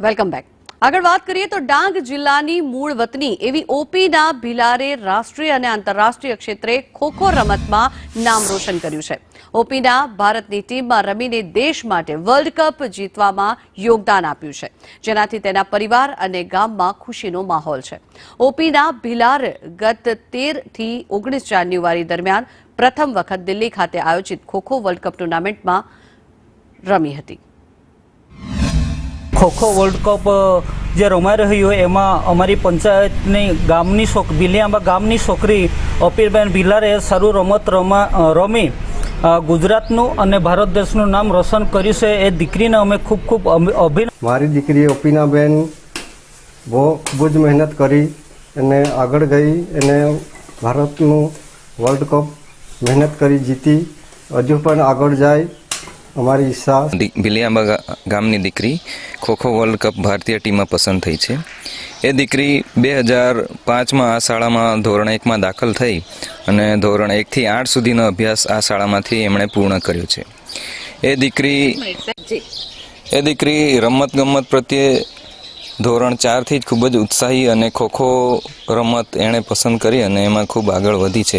Welcome back. આગળ વાત કરીએ તો ડાંગ જિલ્લાની મૂળ વતની એવી ઓપીના ભીલારે રાષ્ટ્રીય અને આંતરરાષ્ટ્રીય ક્ષેત્રે ખોખો રમતમાં નામ રોશન કર્યું છે। ઓપીના ભારતની ટીમમાં રમીને દેશ માટે વર્લ્ડ કપ જીતવામાં યોગદાન આપ્યું છે, જેનાથી તેના પરિવાર અને ગામમાં ખુશીનો માહોલ છે। ઓપીના ભીલાર ગત 13 થી 19 જાન્યુઆરી દરમિયાન પ્રથમ વખત દિલ્હી ખાતે આયોજિત ખોખો વર્લ્ડ કપ ટુર્નામેન્ટમાં રમી હતી। ખોખો વર્લ્ડ કપ જે રમાઈ રહ્યું હોય એમાં અમારી પંચાયતની ગામની ભીલિયાંબા ગામની છોકરી અપીરબેન ભીલારે સારું રમત રમી ગુજરાતનું અને ભારત દેશનું નામ રોશન કર્યું છે। એ દીકરીને અમે ખૂબ ખૂબ અભિનંદન। મારી દીકરી ઓપીનાબેન ખૂબ જ મહેનત કરી અને આગળ ગઈ અને ભારતનું વર્લ્ડ કપ મહેનત કરી જીતી, હજુ પણ આગળ જાય અમારી ઈચ્છા। ભીલિયાંબા ગામની દીકરી ખોખો વર્લ્ડ કપ ભારતીય ટીમમાં પસંદ થઈ છે। એ દીકરી 2005માં આ શાળામાં ધોરણ 1માં દાખલ થઈ અને ધોરણ 1 થી 8 સુધીનો અભ્યાસ આ શાળામાંથી એમણે પૂર્ણ કર્યો છે। એ દીકરી રમતગમત પ્રત્યે ધોરણ 4 થી જ ખૂબ જ ઉત્સાહી અને ખોખો રમત એણે પસંદ કરી અને એમાં ખૂબ આગળ વધી છે।